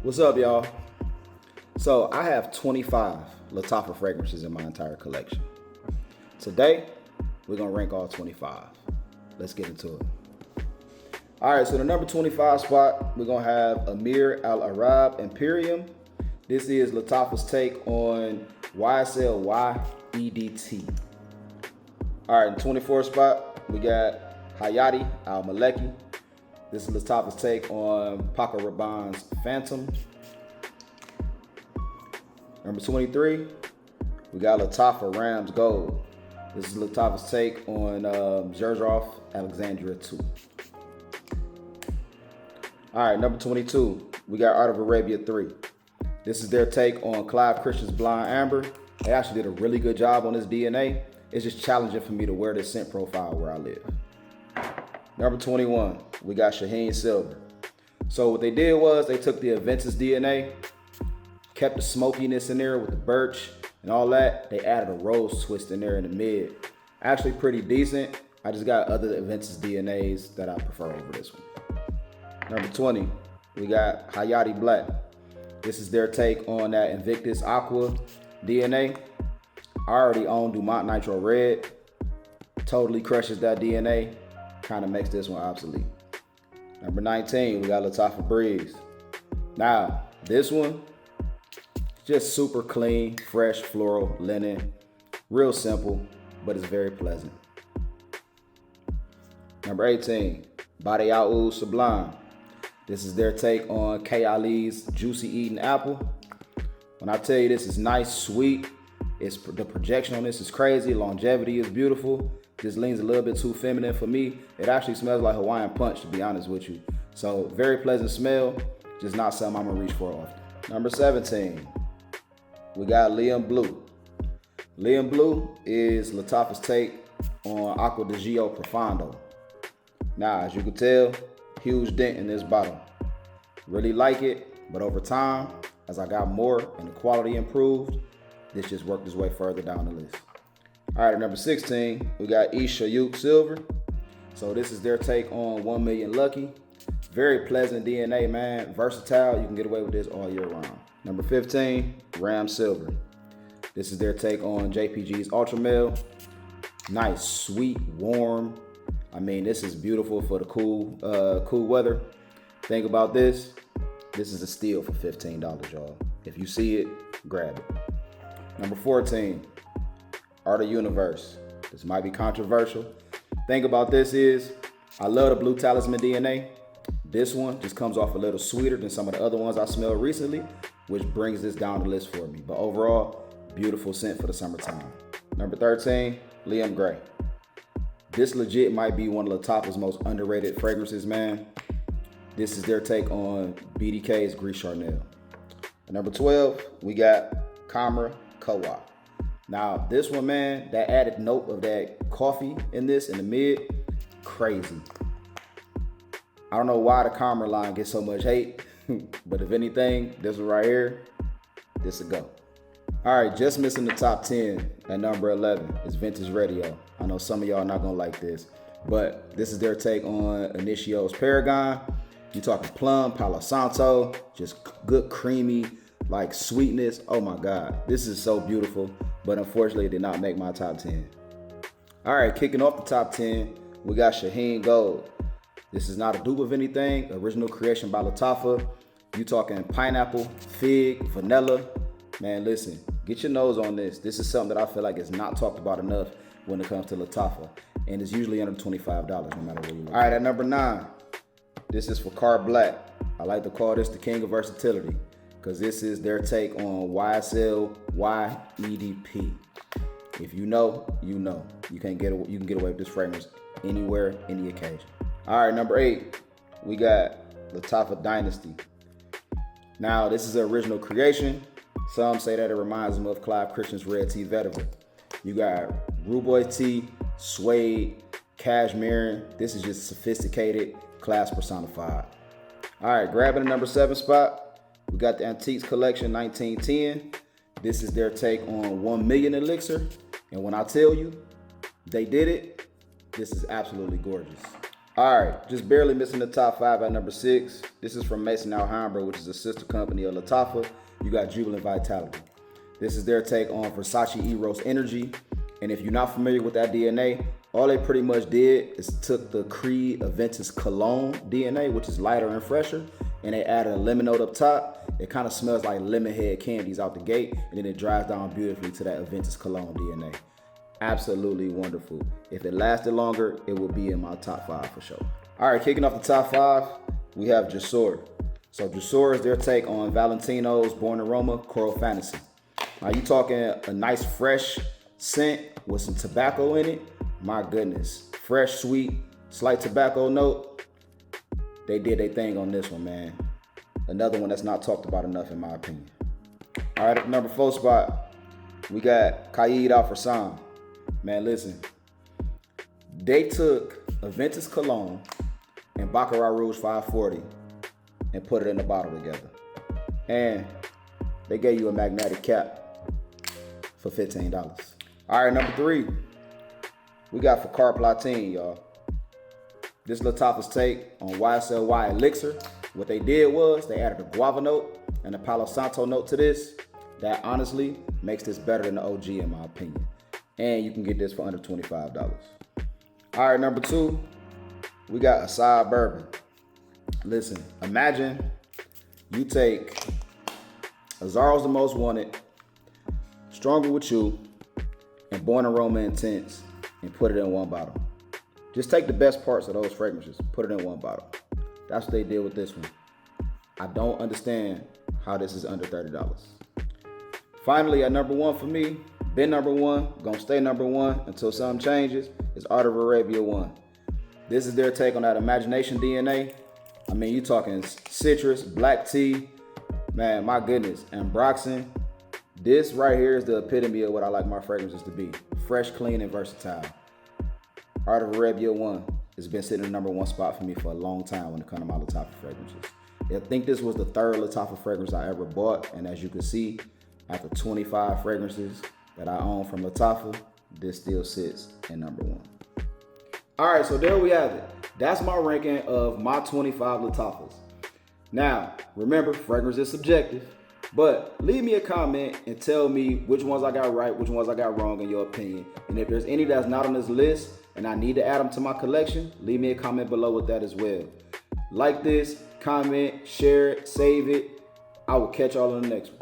What's up, y'all? So I have 25 Lattafa fragrances in my entire collection. Today, we're gonna rank all 25. Let's get into it. All right, so the number 25 spot, we're gonna have Amir Al Arab Imperium. This is Lattafa's take on YSL YEDT. All right, in 24th spot, we got Hayati Al Maleki. This is Lattafa's take on Paco Rabanne's Phantom. Number 23, we got Lattafa Rams Gold. This is Lattafa's take on Xerjoff Alexandria 2. All right, number 22, we got Art of Arabia 3. This is their take on Clive Christian's Blind Amber. They actually did a really good job on this DNA. It's just challenging for me to wear this scent profile where I live. Number 21, we got Shaheen Silver. So what they did was they took the Aventus DNA, kept the smokiness in there with the birch and all that. They added a rose twist in there in the mid. Actually pretty decent. I just got other Aventus DNAs that I prefer over this one. Number 20, we got Hayati Black. This is their take on that Invictus Aqua DNA. I already own Dumont Nitro Red. Totally crushes that DNA. Kind of makes this one obsolete. Number 19, we got Lattafa Breeze. Now, this one, just super clean, fresh floral linen. Real simple, but it's very pleasant. Number 18, Bade Oud Sublime. This is their take on K. Ali's Juicy Eating Apple. When I tell you this is nice, sweet, the projection on this is crazy. Longevity is beautiful. This leans a little bit too feminine for me. It actually smells like Hawaiian Punch, to be honest with you. So very pleasant smell, just not something I'm gonna reach for often. Number 17, we got Liam Blue. Liam Blue is Lattafa's take on Aqua di Gio Profondo. Now, as you can tell, huge dent in this bottle. Really like it, but over time, as I got more and the quality improved, this just worked its way further down the list. All right, at number 16, we got Isha Yuk Silver. So this is their take on 1 Million Lucky. Very pleasant DNA, man. Versatile. You can get away with this all year round. Number 15, Ram Silver. This is their take on JPG's Ultra Male. Nice, sweet, warm. I mean, this is beautiful for the cool weather. Think about this. This is a steal for $15, y'all. If you see it, grab it. Number 14, Art of Universe. This might be controversial. Thing about this is, I love the Blue Talisman DNA. This one just comes off a little sweeter than some of the other ones I smelled recently, which brings this down the list for me. But overall, beautiful scent for the summertime. Number 13, Liam Gray. This legit might be one of Lattafa's most underrated fragrances, man. This is their take on BDK's Gris Charnel. At number 12, we got Kamra Co-op. Now, this one, man, that added note of that coffee in this in the mid, crazy. I don't know why the Kamra line gets so much hate, but if anything, this one right here, this a go. All right, just missing the top 10 at number 11 is Vintage Radio. I know some of y'all are not gonna like this, but this is their take on Initio's Paragon. You talking plum, Palo Santo, just good creamy, like sweetness. Oh my God, this is so beautiful, but unfortunately it did not make my top 10. All right, kicking off the top 10, we got Shaheen Gold. This is not a dupe of anything, original creation by Lattafa. You talking pineapple, fig, vanilla. Man, listen, get your nose on this. This is something that I feel like is not talked about enough when it comes to Lattafa, and it's usually under $25 no matter where you look. All right, at number 9, this is for Car Black. I like to call this the king of versatility because this is their take on YSL YEDP. If you know, you know. You can get away with this fragrance anywhere, any occasion. All right, number 8, we got Lattafa Dynasty. Now, this is an original creation. Some say that it reminds them of Clive Christian's Red Tea Veteran. You got Ruboy Tea, Suede, Cashmere. This is just sophisticated, class personified. All right, grabbing the number 7 spot, we got the Antiques Collection 1910. This is their take on 1 Million Elixir. And when I tell you they did it, this is absolutely gorgeous. All right, just barely missing the top 5 at number 6. This is from Mason Alhambra, which is a sister company of Lattafa. You got Jubilant Vitality. This is their take on Versace Eros Energy. And if you're not familiar with that DNA, all they pretty much did is took the Creed Aventus Cologne DNA, which is lighter and fresher, and they added a lemon note up top. It kind of smells like lemon head candies out the gate, and then it dries down beautifully to that Aventus Cologne DNA. Absolutely wonderful. If it lasted longer, it would be in my top 5 for sure. All right, kicking off the top 5, we have Jasur. So Jasur is their take on Valentino's Born Aroma Coral Fantasy. Now you talking a nice fresh scent with some tobacco in it. My goodness, fresh, sweet, slight tobacco note. They did their thing on this one, man. Another one that's not talked about enough in my opinion. All right, at the number 4 spot, we got Qaid Al Farsan. Man, listen, they took Aventus Cologne and Baccarat Rouge 540 and put it in the bottle together. And they gave you a magnetic cap for $15. All right, number 3, we got Fakar Platine, y'all. This Lattafa's take on YSLY Elixir. What they did was they added a guava note and a Palo Santo note to this. That honestly makes this better than the OG in my opinion. And you can get this for under $25. All right, number 2, we got Acai Bourbon. Listen, imagine you take Azaro's The Most Wanted, Stronger With You, and Born Aroma Intense and put it in one bottle. Just take the best parts of those fragrances, put it in one bottle. That's what they did with this one. I don't understand how this is under $30. Finally, at number 1 for me, been number 1, gonna stay number 1 until something changes, is Art of Arabia 1. This is their take on that Imagination DNA. I mean, you talking citrus, black tea, man, my goodness, Ambroxan. This right here is the epitome of what I like my fragrances to be. Fresh, clean, and versatile. Art of Arabia 1 has been sitting in the number 1 spot for me for a long time when it comes to my Lattafa fragrances. I think this was the 3rd Lattafa fragrance I ever bought, and as you can see, after 25 fragrances that I own from Lattafa, this still sits in number 1. All right, so there we have it. That's my ranking of my 25 Lattafas. Now, remember, fragrance is subjective, but leave me a comment and tell me which ones I got right, which ones I got wrong in your opinion. And if there's any that's not on this list and I need to add them to my collection, leave me a comment below with that as well. Like this, comment, share it, save it. I will catch y'all on the next one.